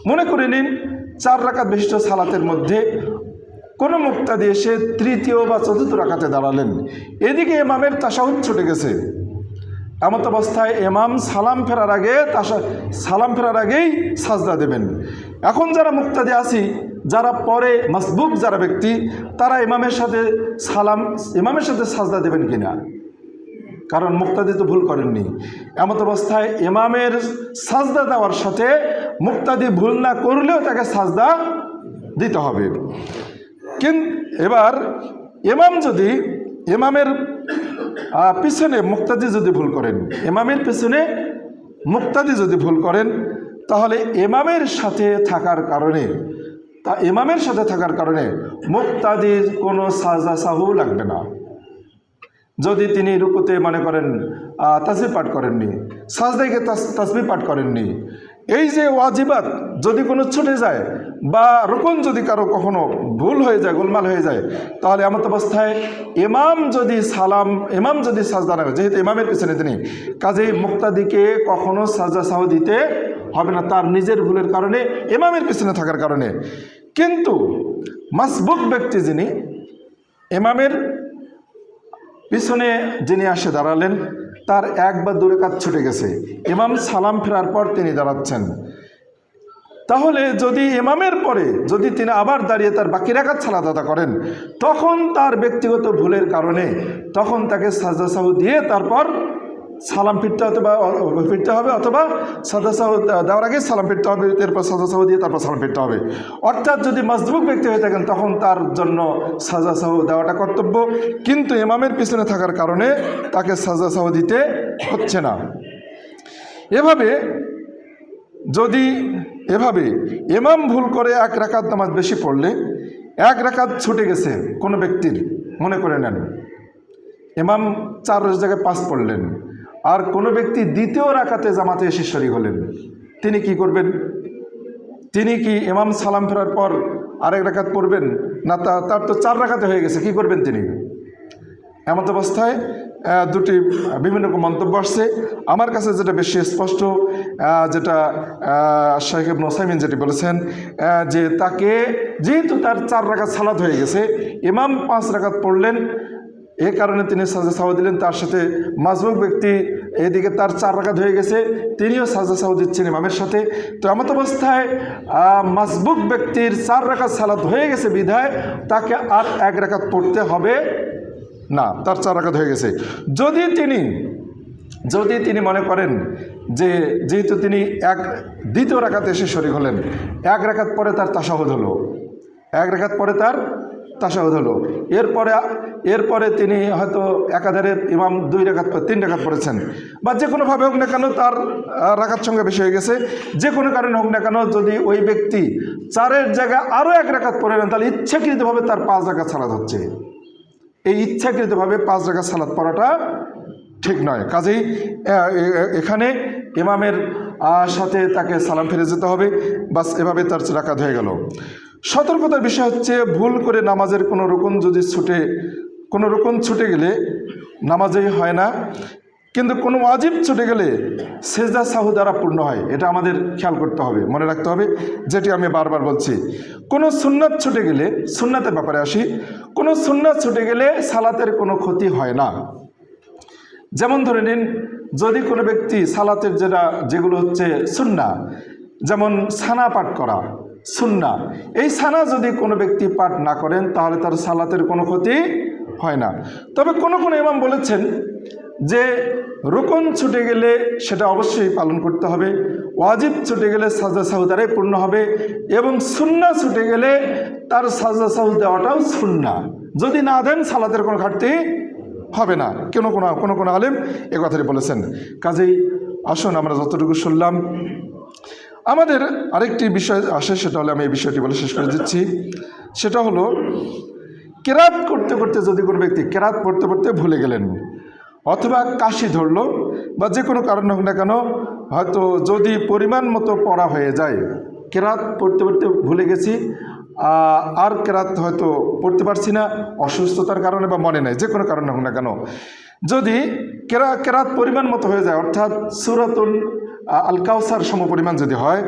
মনে করে নিন 4 রাকাত বিশিষ্ট সালাতের মধ্যে কোনো মুক্তাদি এসে 3য় বা 4র্থ রাকাতে দাঁড়ালেন, এদিকে ইমামের তাশাহুদ ছুটে গেছে। এমত অবস্থায় ইমাম সালাম ফেরার আগেই সাজদা দেবেন। এখন যারা মুক্তাদি আছি, যারা পরে মাসবুক যারা ব্যক্তি, তারা ইমামের সাথে সাজদা দেবেন কিনা, কারণ মুক্তাদি তো ভুল করেননি। এমত অবস্থায় ইমামের সাজদা দেওয়ার সাথে মুক্তাদি ভুল না করলেও তাকে সাজদা দিতে হবে। কিন্তু এবার ইমামের পিছনে মুক্তাদি যদি ভুল করেন, ইমামের পিছনে মুক্তাদি যদি ভুল করেন, তাহলে ইমামের সাথে থাকার কারণে মুক্তাদির কোনো সাজদা সাহু লাগবে না। যদি তিনি রুকুতে মনে করেন তাসবিহ পাঠ করেননি, সাজদায় তাসবিহ পাঠ করেননি, এই যে ওয়াজিবাত যদি কোনো ছুটে যায় বা রুকুন যদি কারো কখনো ভুল হয়ে যায়, গোলমাল হয়ে যায়, তাহলে এমত অবস্থায় ইমাম যদি সাজদা না করে, যেহেতু ইমামের পিছনে তিনি, কাজেই মুক্তাদিকে কখনো সাজদা সাহু দিতে হবে না তার নিজের ভুলের কারণে, ইমামের পিছনে থাকার কারণে। কিন্তু মাসবুক ব্যক্তি যিনি, ইমামের পিছনে যিনি আসে দাঁড়ালেন, তার এক বা দু রাকাত ছুটে গেছে, ইমাম সালাম ফেরার পর তিনি দাঁড়াচ্ছেন, তাহলে যদি ইমামের পরে যদি তিনি আবার দাঁড়িয়ে তার বাকি রাকাত সালাত আদা করেন, তখন তার ব্যক্তিগত ভুলের কারণে তখন তাকে সাজদা সাহু দিয়ে তারপর সালাম ফিরতে হবে, অথবা সাজদা সাহু দেওয়ার আগে সালাম ফিরতে হবে, এরপর সাজদা সাহু দিয়ে তারপর সালাম ফিরতে হবে। অর্থাৎ যদি মাসবুক ব্যক্তি হয়ে থাকেন তখন তার জন্য সাজদা সাহু দেওয়াটা কর্তব্য, কিন্তু ইমামের পিছনে থাকার কারণে তাকে সাজদা সাহু দিতে হচ্ছে না। এভাবে ইমাম ভুল করে এক রাকাত নামাজ বেশি পড়লে, এক রাকাত ছুটে গেছে কোনো ব্যক্তির, মনে করে নেন ইমাম 4 জায়গায় 5 পড়লেন, আর কোনো ব্যক্তি দ্বিতীয় রাকাতে জামাতে এসে শরীক হলেন, তিনি কি করবেন? তিনি কি ইমাম সালাম ফেরার পর আরেক রাকাত পড়বেন না? তার তো 4 রাকাতে হয়ে গেছে, কি করবেন তিনি? এমত অবস্থায় দুটি বিভিন্ন রকম মন্তব্য আসছে। আমার কাছে যেটা বেশি স্পষ্ট, যেটা শাইখ ইবনে উসাইমিন যেটি বলেছেন, যে তাকে যেহেতু তার 4 রাকাত সালাত হয়ে গেছে, ইমাম 5 রাকাত পড়লেন, এই কারণে তিনি সাজদা সাহু দিলেন, তার সাথে মাসবুক ব্যক্তি এদিকে তার 4 রাকাত হয়ে গেছে, তিনিও সাজদা সাহু দিচ্ছেন ইমামের সাথে। তো এমত অবস্থায় মাসবুক ব্যক্তির 4 রাকাত সালাত হয়ে গেছে বিধায় তাকে আর 1 রাকাত পড়তে হবে না, তার 4 রাকাত হয়ে গেছে। যদি তিনি মনে করেন যে যেহেতু তিনি দ্বিতীয় রাকাতে এসে শরীক হলেন, 1 রাকাত পরে তার তাশাহুদ হলো, 1 রাকাত পরে তার তাশাহুদ হলো, এরপরে তিনি হয়তো একাধারে ইমাম 2 রাকাত 3 রাকাত পড়েছেন, বা যে কোনোভাবে হোক না কেন তার রাকাত সংখ্যা বেশি হয়ে গেছে, যে কোনো কারণে হোক না কেন, যদি ওই ব্যক্তি 4-এর জায়গায় আরও 1 রাকাত পড়ে নেন, তাহলে ইচ্ছাকৃতভাবে তার 5 রাকাত সালাত হচ্ছে। এই ইচ্ছাকৃতভাবে 5 রাকাত সালাত পড়াটা ঠিক নয়। কাজেই এখানে ইমামের সাথে তাকে সালাম ফিরে যেতে হবে, বাস এভাবে তার রাকাত হয়ে গেল। সতর্কতার বিষয় হচ্ছে, ভুল করে নামাজের কোনো রুকুন ছুটে গেলে নামাজেই হয় না, কিন্তু কোনো ওয়াজিব ছুটে গেলে সেজদা সাহু দ্বারা পূর্ণ হয়। এটা আমাদের খেয়াল করতে হবে, মনে রাখতে হবে, যেটি আমি বারবার বলছি। কোনো সুন্নাত ছুটে গেলে, সুন্নাতের ব্যাপারে আসি, কোনো সুন্নাত ছুটে গেলে সালাতের কোনো ক্ষতি হয় না। যেমন ধরে নিন, যদি কোনো ব্যক্তি সালাতের যেগুলো হচ্ছে সুন্না, যেমন সানা পাঠ করা সুন্না, এই সানা যদি কোনো ব্যক্তি পাঠ না করেন তাহলে তার সালাতের কোনো ক্ষতি হয় না। তবে কোনো ইমাম বলেছেন যে রুকুন ছুটে গেলে সেটা অবশ্যই পালন করতে হবে, ওয়াজিব ছুটে গেলে সাজদা সাহু দ্বারাই পূর্ণ হবে, এবং সুন্না ছুটে গেলে তার সাজদা সাহু দেওয়াটাও সুন্না, যদি না দেন সালাতের কোনো ঘাটতি হবে না। কোনো আলেম এ কথাটি বলেছেন। কাজেই আসুন আমরা যতটুকু শুনলাম, আমাদের আরেকটি বিষয় আসে, সেটা হলো, আমি এই বিষয়টি বলে শেষ করে দিচ্ছি, সেটা হলো কেরাত করতে করতে যদি কোনো ব্যক্তি কেরাত পড়তে পড়তে ভুলে গেলেন, অথবা কাশি ধরলো, বা যে কোনো কারণ হোক না কেন, হয়তো যদি পরিমাণ মতো পড়া হয়ে যায়, কেরাত পড়তে পড়তে ভুলে গেছি, আর কেরাত হয়তো পড়তে পারছি না অসুস্থতার কারণে বা মনে নেই, যে কোনো কারণে হোক না কেন, যদি কেরাত পরিমাণ মতো হয়ে যায়, অর্থাৎ সূরাতুল আল কাউসার সম পরিমাণ যদি হয়,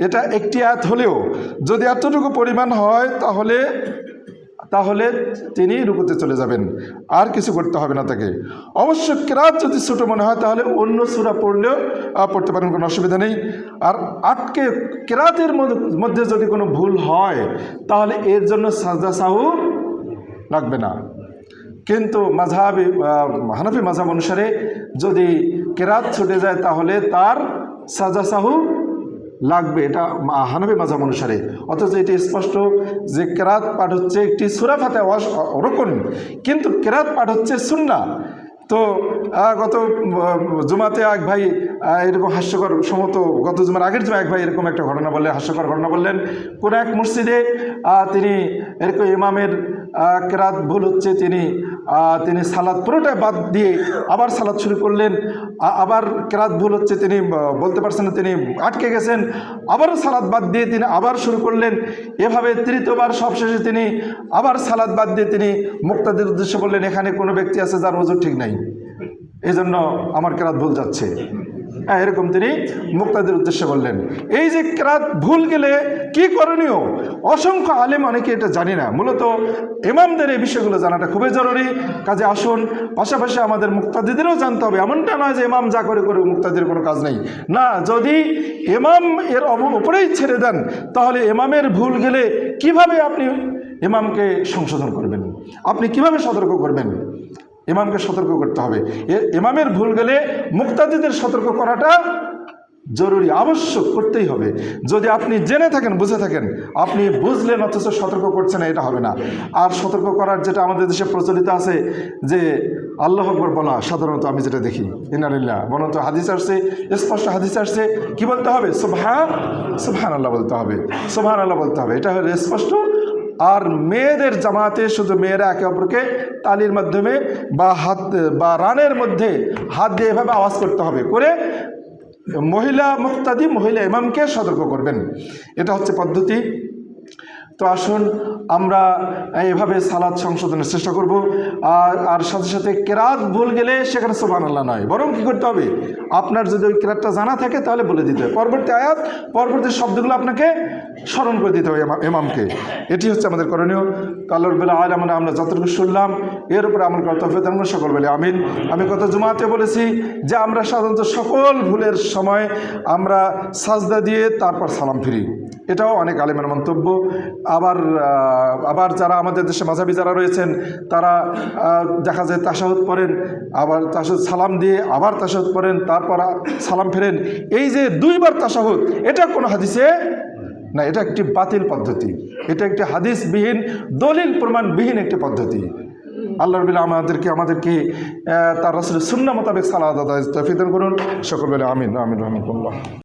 এটা একটি আয়াত হলেও যদি এতটুকু পরিমাণ হয়, তাহলে তিনি রুকুতে চলে যাবেন, আর কিছু করতে হবে না তাকে। অবশ্য কেরাত যদি ছোটো মনে হয় তাহলে অন্য সূরা পড়লেও পড়তে পারেন, কোনো অসুবিধা নেই। আর কেরাতের মধ্যে যদি কোনো ভুল হয় তাহলে এর জন্য সাজদা সাহু লাগবে না। কিন্তু হানাফি মাযহাব অনুসারে যদি কেরাত ছুটে যায় তাহলে তার সাজদা সাহু লাগবে, এটা হানাফি মাযহাব অনুসারে। অথচ এটি স্পষ্ট যে কেরাত পাঠ হচ্ছে একটি সূরা ফাতিহা রুকুন, কিন্তু কেরাত পাঠ হচ্ছে সুন্নাহ। তো গত জুমাতে এক ভাই এরকম হাস্যকর, সম্ভবত গত জুমার আগের জুমা এক ভাই এরকম একটা ঘটনা বললেন, হাস্যকর ঘটনা বললেন। কোন এক মসজিদে তিনি এরকম ইমামের কেরাত ভুল হচ্ছে, তিনি সালাত পুরোটাই বাদ দিয়ে আবার সালাত শুরু করলেন, আবার কেরাত ভুল হচ্ছে, তিনি বলতে পারছেন না, তিনি আটকে গেছেন, আবারও সালাত বাদ দিয়ে তিনি আবার শুরু করলেন। এভাবে তৃতীয়বার সবশেষে তিনি আবার সালাত বাদ দিয়ে তিনি মুক্তাদির উদ্দেশ্যে বললেন, এখানে কোনো ব্যক্তি আছে যার ওযু ঠিক নাই, এই জন্য আমার কেরাত ভুল যাচ্ছে। এরকম তিনি মুক্তাদির উদ্দেশ্যে বললেন। এই যে কেরাত ভুল গেলে কি করণীয়, অসংখ্য আলেম অনেকে এটা জানি না। মূলত ইমামদের এই বিষয়গুলো জানাটা খুবই জরুরি। কাজে আসুন, পাশাপাশি আমাদের মুক্তাদিদেরও জানতে হবে। এমনটা নয় যে ইমাম যা করে মুক্তাদির কোনো কাজ নেই, না। যদি ইমাম এর উপরেই ছেড়ে দেন, তাহলে ইমামের ভুল গেলে কিভাবে আপনি ইমামকে সংশোধন করবেন, আপনি কিভাবে সতর্ক করবেন? ইমামকে সতর্ক করতে হবে। ইমামের ভুল গেলে মুক্তাদিদের সতর্ক করাটা জরুরি, আবশ্যক, করতেই হবে। যদি আপনি জেনে থাকেন, বুঝে থাকেন, আপনি বুঝলেন অথচ সতর্ক করছেন না, এটা হবে না। আর সতর্ক করার যেটা আমাদের দেশে প্রচলিত আছে যে আল্লাহু আকবার বলা, সাধারণত আমি যেটা দেখি, ইন্নালিল্লাহ বরঞ্চ হাদিস আসছে, স্পষ্ট হাদিস আসছে, কি বলতে হবে? সুবহানাল্লাহ বলতে হবে, সুবহানাল্লাহ বলতে হবে, এটা হলো স্পষ্ট। আর মেয়েদের জামাতে শুধু মেয়েরা একে অপরকে তালির মাধ্যমে বা হাত বা রানের মধ্যে হাত দিয়ে এভাবে আওয়াজ করতে হবে, করে মহিলা মুক্তাদি, মহিলা ইমামকে সতর্ক করবেন। এটা হচ্ছে পদ্ধতি। তো আসুন আমরা এইভাবে সালাত সংশোধনের চেষ্টা করব। আর সাথে সাথে কেরাত ভুল গেলে সেখানে সুবহানাল্লাহ নয়, বরং কী করতে হবে, আপনার যদি ওই কেরাতটা জানা থাকে তাহলে বলে দিতে হবে, পরবর্তী আয়াত, পরবর্তী শব্দগুলো আপনাকে স্মরণ করে দিতে হবে ইমামকে। এটি হচ্ছে আমাদের করণীয়। আল্লাহ রাব্বুল আলামিন আমরা যতটুকু শুনলাম এর উপরে আমল করার তৌফিক দান করুন, সকল বলে আমিন। আমি গত জুমাতে বলেছি যে আমরা সাধারণত সকল ভুলের সময় আমরা সাজদা দিয়ে তারপর সালাম ফিরি, এটাও অনেক আলেমের মন্তব্য। আবার যারা আমাদের দেশে মাযহাবী যারা রয়েছেন তারা দেখা যায় তাশাহুদ পড়েন, আবার তাশাহুদ সালাম দিয়ে আবার তাশাহুদ পড়েন, তারপর সালাম ফেরেন। এই যে দুইবার তাশাহুদ, এটা কোনো হাদিসে না, এটা একটি বাতিল পদ্ধতি, এটা একটি হাদিসবিহীন, দলিল প্রমাণবিহীন একটি পদ্ধতি। আল্লাহ রাব্বুল আলামিন আমাদেরকে তার রাসূলের সুন্নাহ মোতাবেক সালাত আদায়ের তৌফিক দান করুন, সকল বলে আমিন। আমিন রহমাতুল্লাহ।